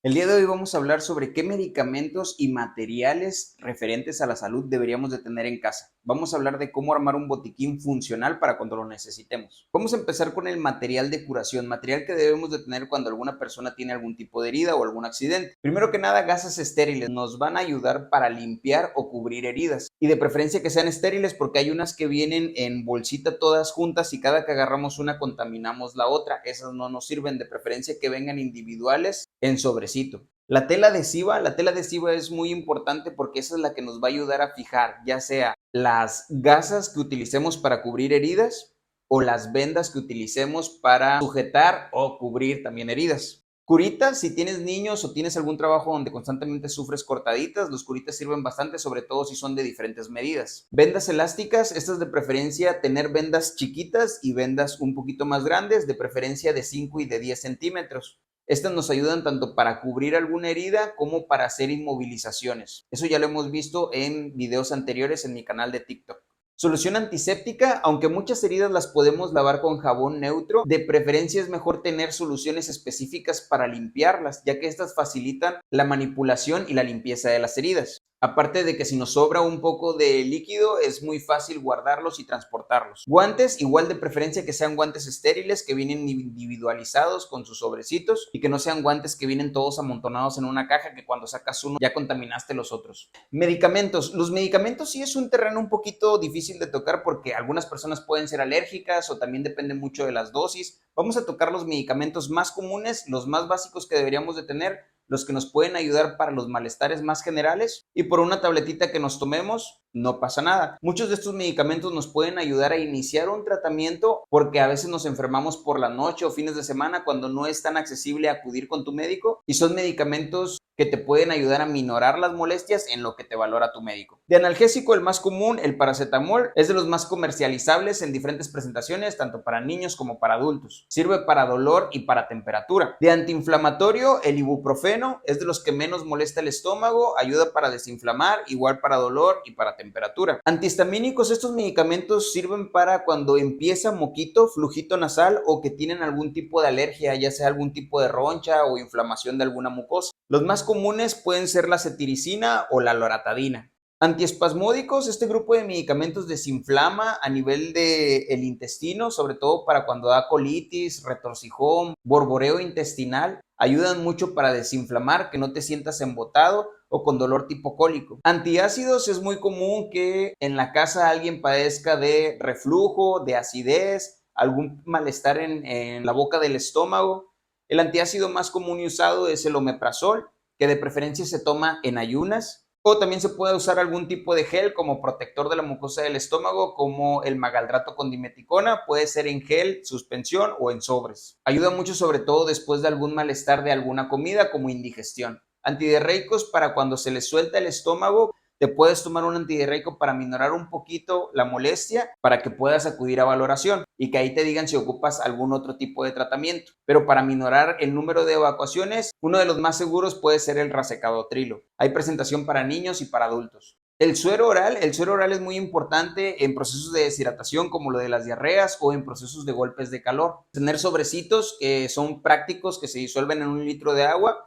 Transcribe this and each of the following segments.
El día de hoy vamos a hablar sobre qué medicamentos y materiales referentes a la salud deberíamos de tener en casa. Vamos a hablar de cómo armar un botiquín funcional para cuando lo necesitemos. Vamos a empezar con el material de curación, material que debemos de tener cuando alguna persona tiene algún tipo de herida o algún accidente. Primero que nada, gasas estériles nos van a ayudar para limpiar o cubrir heridas. Y de preferencia que sean estériles porque hay unas que vienen en bolsita todas juntas y cada que agarramos una contaminamos la otra. Esas no nos sirven, de preferencia que vengan individuales en sobrecito. La tela adhesiva es muy importante porque esa es la que nos va a ayudar a fijar, ya sea las gasas que utilicemos para cubrir heridas o las vendas que utilicemos para sujetar o cubrir también heridas. Curitas, si tienes niños o tienes algún trabajo donde constantemente sufres cortaditas, los curitas sirven bastante, sobre todo si son de diferentes medidas. Vendas elásticas, estas de preferencia tener vendas chiquitas y vendas un poquito más grandes, de preferencia de 5 y de 10 centímetros. Estas nos ayudan tanto para cubrir alguna herida como para hacer inmovilizaciones. Eso ya lo hemos visto en videos anteriores en mi canal de TikTok. Solución antiséptica, aunque muchas heridas las podemos lavar con jabón neutro, de preferencia es mejor tener soluciones específicas para limpiarlas, ya que estas facilitan la manipulación y la limpieza de las heridas. Aparte de que si nos sobra un poco de líquido, es muy fácil guardarlos y transportarlos. Guantes, igual de preferencia que sean guantes estériles, que vienen individualizados con sus sobrecitos y que no sean guantes que vienen todos amontonados en una caja que cuando sacas uno ya contaminaste los otros. Medicamentos. Los medicamentos sí es un terreno un poquito difícil de tocar porque algunas personas pueden ser alérgicas o también depende mucho de las dosis. Vamos a tocar los medicamentos más comunes, los más básicos que deberíamos de tener, los que nos pueden ayudar para los malestares más generales, y por una tabletita que nos tomemos no pasa nada. Muchos de estos medicamentos nos pueden ayudar a iniciar un tratamiento porque a veces nos enfermamos por la noche o fines de semana cuando no es tan accesible acudir con tu médico, y son medicamentos que te pueden ayudar a minorar las molestias en lo que te valora tu médico. De analgésico, el más común, el paracetamol, es de los más comercializables en diferentes presentaciones, tanto para niños como para adultos. Sirve para dolor y para temperatura. De antiinflamatorio, el ibuprofeno es de los que menos molesta el estómago, ayuda para desinflamar, igual para dolor y para temperatura. Antihistamínicos, estos medicamentos sirven para cuando empieza moquito, flujito nasal o que tienen algún tipo de alergia, ya sea algún tipo de roncha o inflamación de alguna mucosa. Los más comunes pueden ser la cetiricina o la loratadina. Antiespasmódicos, este grupo de medicamentos desinflama a nivel del intestino, sobre todo para cuando da colitis, retorcijón, borboreo intestinal. Ayudan mucho para desinflamar, que no te sientas embotado o con dolor tipo cólico. Antiácidos, es muy común que en la casa alguien padezca de reflujo, de acidez, algún malestar en la boca del estómago. El antiácido más común y usado es el omeprazol, que de preferencia se toma en ayunas, o también se puede usar algún tipo de gel como protector de la mucosa del estómago, como el magaldrato con dimeticona, puede ser en gel, suspensión o en sobres. Ayuda mucho sobre todo después de algún malestar de alguna comida como indigestión. Antidiarreicos para cuando se les suelta el estómago, te puedes tomar un antidiarreico para minorar un poquito la molestia para que puedas acudir a valoración y que ahí te digan si ocupas algún otro tipo de tratamiento. Pero para minorar el número de evacuaciones, uno de los más seguros puede ser el racecadotrilo. Hay presentación para niños y para adultos. El suero oral es muy importante en procesos de deshidratación como lo de las diarreas o en procesos de golpes de calor. Tener sobrecitos que son prácticos, que se disuelven en 1 litro de agua,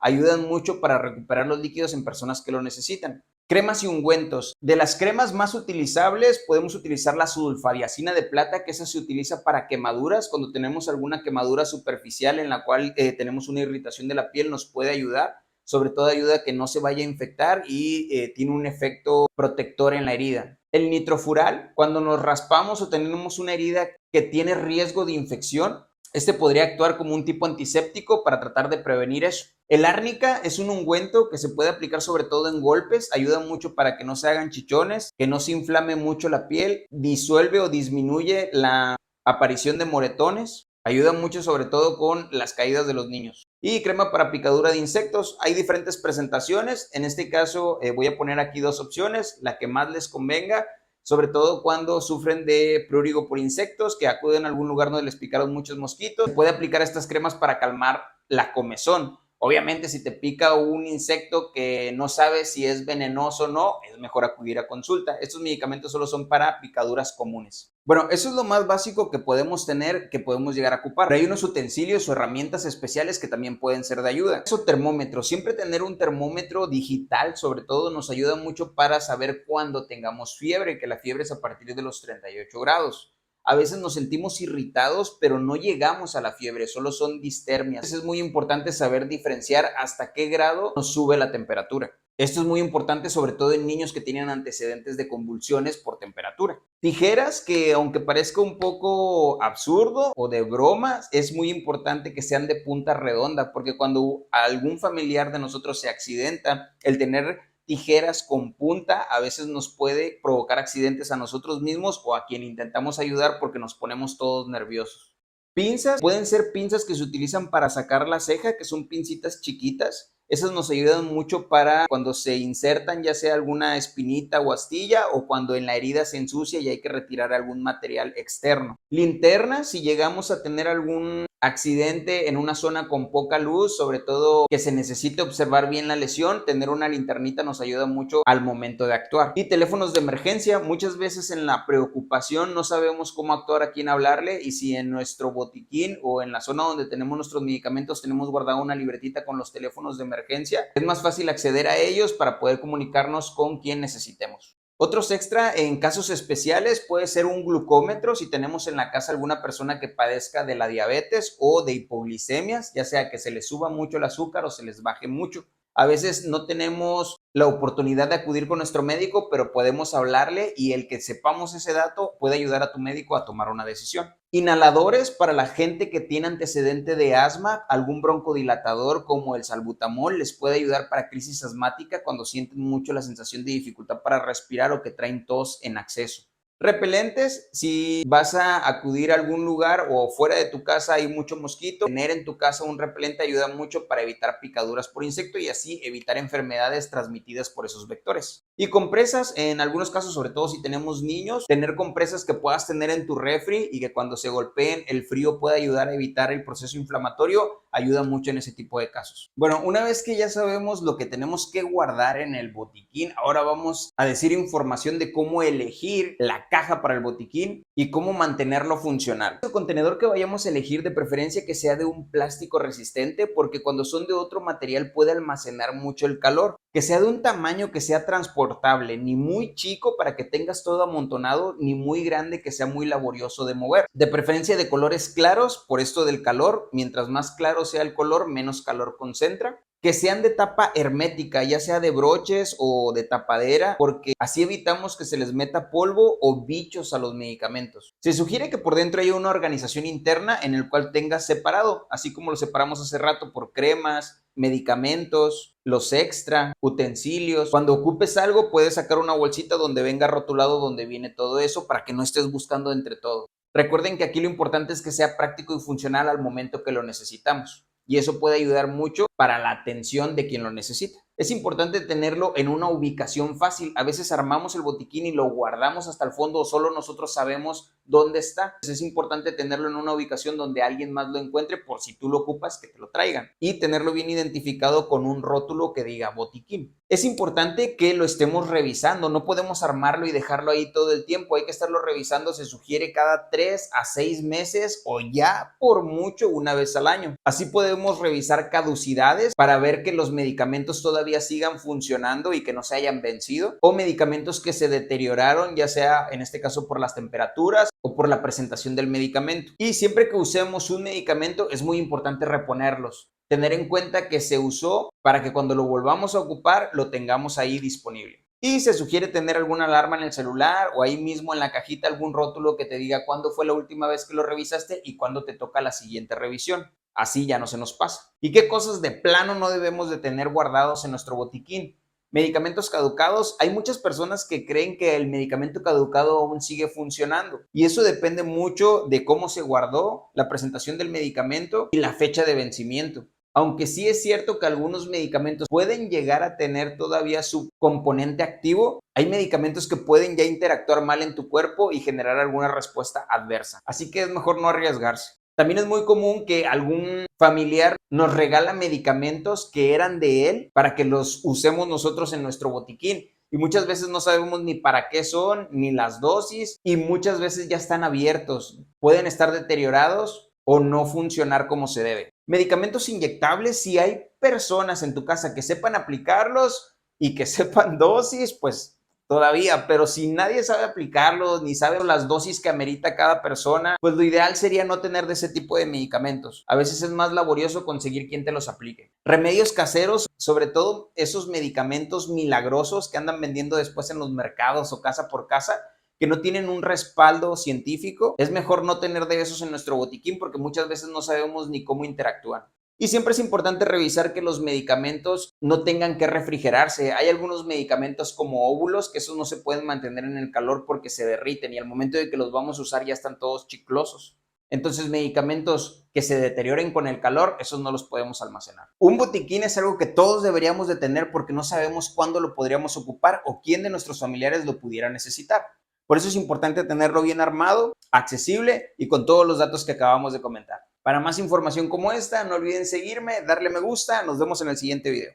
ayudan mucho para recuperar los líquidos en personas que lo necesitan. Cremas y ungüentos. De las cremas más utilizables podemos utilizar la sulfadiazina de plata, que esa se utiliza para quemaduras. Cuando tenemos alguna quemadura superficial en la cual tenemos una irritación de la piel, nos puede ayudar. Sobre todo ayuda a que no se vaya a infectar y tiene un efecto protector en la herida. El nitrofural, cuando nos raspamos o tenemos una herida que tiene riesgo de infección, este podría actuar como un tipo antiséptico para tratar de prevenir eso. El árnica es un ungüento que se puede aplicar sobre todo en golpes, ayuda mucho para que no se hagan chichones, que no se inflame mucho la piel, disuelve o disminuye la aparición de moretones, ayuda mucho sobre todo con las caídas de los niños. Y crema para picadura de insectos, hay diferentes presentaciones, en este caso voy a poner aquí dos opciones, la que más les convenga, sobre todo cuando sufren de prurigo por insectos, que acuden a algún lugar donde les picaron muchos mosquitos. Se puede aplicar estas cremas para calmar la comezón. Obviamente, si te pica un insecto que no sabes si es venenoso o no, es mejor acudir a consulta. Estos medicamentos solo son para picaduras comunes. Bueno, eso es lo más básico que podemos tener, que podemos llegar a ocupar. Pero hay unos utensilios o herramientas especiales que también pueden ser de ayuda. Eso, termómetro. Siempre tener un termómetro digital, sobre todo, nos ayuda mucho para saber cuándo tengamos fiebre, que la fiebre es a partir de los 38 grados. A veces nos sentimos irritados, pero no llegamos a la fiebre, solo son distermias. Entonces es muy importante saber diferenciar hasta qué grado nos sube la temperatura. Esto es muy importante, sobre todo en niños que tienen antecedentes de convulsiones por temperatura. Tijeras, que aunque parezca un poco absurdo o de broma, es muy importante que sean de punta redonda, porque cuando algún familiar de nosotros se accidenta, el tener tijeras con punta a veces nos puede provocar accidentes a nosotros mismos o a quien intentamos ayudar, porque nos ponemos todos nerviosos. Pinzas, pueden ser pinzas que se utilizan para sacar la ceja, que son pincitas chiquitas. Esas nos ayudan mucho para cuando se insertan ya sea alguna espinita o astilla, o cuando en la herida se ensucia y hay que retirar algún material externo. Linterna, si llegamos a tener algún accidente en una zona con poca luz, sobre todo que se necesite observar bien la lesión, tener una linternita nos ayuda mucho al momento de actuar. Y teléfonos de emergencia, muchas veces en la preocupación no sabemos cómo actuar, a quién hablarle, y si en nuestro botiquín o en la zona donde tenemos nuestros medicamentos tenemos guardada una libretita con los teléfonos de emergencia, es más fácil acceder a ellos para poder comunicarnos con quien necesitemos. Otros extra en casos especiales puede ser un glucómetro si tenemos en la casa alguna persona que padezca de la diabetes o de hipoglicemias, ya sea que se les suba mucho el azúcar o se les baje mucho. A veces no tenemos la oportunidad de acudir con nuestro médico, pero podemos hablarle y el que sepamos ese dato puede ayudar a tu médico a tomar una decisión. Inhaladores para la gente que tiene antecedente de asma, algún broncodilatador como el salbutamol les puede ayudar para crisis asmática cuando sienten mucho la sensación de dificultad para respirar o que traen tos en acceso. Repelentes, si vas a acudir a algún lugar o fuera de tu casa hay mucho mosquito, tener en tu casa un repelente ayuda mucho para evitar picaduras por insecto y así evitar enfermedades transmitidas por esos vectores. Y compresas, en algunos casos, sobre todo si tenemos niños, tener compresas que puedas tener en tu refri y que cuando se golpeen el frío pueda ayudar a evitar el proceso inflamatorio, ayuda mucho en ese tipo de casos. Bueno, una vez que ya sabemos lo que tenemos que guardar en el botiquín, ahora vamos a decir información de cómo elegir la caja para el botiquín y cómo mantenerlo funcional. El contenedor que vayamos a elegir, de preferencia que sea de un plástico resistente, porque cuando son de otro material puede almacenar mucho el calor. Que sea de un tamaño que sea transportable, ni muy chico para que tengas todo amontonado, ni muy grande que sea muy laborioso de mover. De preferencia de colores claros, por esto del calor, mientras más claro sea el color, menos calor concentra. Que sean de tapa hermética, ya sea de broches o de tapadera, porque así evitamos que se les meta polvo o bichos a los medicamentos. Se sugiere que por dentro haya una organización interna en el cual tengas separado, así como lo separamos hace rato por cremas, medicamentos, los extra, utensilios. Cuando ocupes algo, puedes sacar una bolsita donde venga rotulado donde viene todo eso para que no estés buscando entre todo. Recuerden que aquí lo importante es que sea práctico y funcional al momento que lo necesitamos. Y eso puede ayudar mucho para la atención de quien lo necesita. Es importante tenerlo en una ubicación fácil. A veces armamos el botiquín y lo guardamos hasta el fondo o solo nosotros sabemos dónde está. Entonces es importante tenerlo en una ubicación donde alguien más lo encuentre por si tú lo ocupas, que te lo traigan. Y tenerlo bien identificado con un rótulo que diga botiquín. Es importante que lo estemos revisando. No podemos armarlo y dejarlo ahí todo el tiempo. Hay que estarlo revisando. Se sugiere cada 3 a 6 meses o ya por mucho una vez al año. Así podemos revisar caducidades para ver que los medicamentos todavía sigan funcionando y que no se hayan vencido, o medicamentos que se deterioraron, ya sea en este caso por las temperaturas o por la presentación del medicamento. Y siempre que usemos un medicamento es muy importante reponerlos. Tener en cuenta que se usó para que cuando lo volvamos a ocupar lo tengamos ahí disponible. Y se sugiere tener alguna alarma en el celular o ahí mismo en la cajita algún rótulo que te diga cuándo fue la última vez que lo revisaste y cuándo te toca la siguiente revisión. Así ya no se nos pasa. ¿Y qué cosas de plano no debemos de tener guardados en nuestro botiquín? Medicamentos caducados. Hay muchas personas que creen que el medicamento caducado aún sigue funcionando y eso depende mucho de cómo se guardó, la presentación del medicamento y la fecha de vencimiento. Aunque sí es cierto que algunos medicamentos pueden llegar a tener todavía su componente activo, hay medicamentos que pueden ya interactuar mal en tu cuerpo y generar alguna respuesta adversa. Así que es mejor no arriesgarse. También es muy común que algún familiar nos regala medicamentos que eran de él para que los usemos nosotros en nuestro botiquín. Y muchas veces no sabemos ni para qué son, ni las dosis, y muchas veces ya están abiertos. Pueden estar deteriorados o no funcionar como se debe. Medicamentos inyectables, si hay personas en tu casa que sepan aplicarlos y que sepan dosis, pues todavía, pero si nadie sabe aplicarlos ni sabe las dosis que amerita cada persona, pues lo ideal sería no tener de ese tipo de medicamentos. A veces es más laborioso conseguir quien te los aplique. Remedios caseros, sobre todo esos medicamentos milagrosos que andan vendiendo después en los mercados o casa por casa, que no tienen un respaldo científico, es mejor no tener de esos en nuestro botiquín porque muchas veces no sabemos ni cómo interactúan. Y siempre es importante revisar que los medicamentos no tengan que refrigerarse. Hay algunos medicamentos como óvulos que esos no se pueden mantener en el calor porque se derriten y al momento de que los vamos a usar ya están todos chiclosos. Entonces, medicamentos que se deterioren con el calor, esos no los podemos almacenar. Un botiquín es algo que todos deberíamos de tener porque no sabemos cuándo lo podríamos ocupar o quién de nuestros familiares lo pudiera necesitar. Por eso es importante tenerlo bien armado, accesible y con todos los datos que acabamos de comentar. Para más información como esta, no olviden seguirme, darle me gusta. Nos vemos en el siguiente video.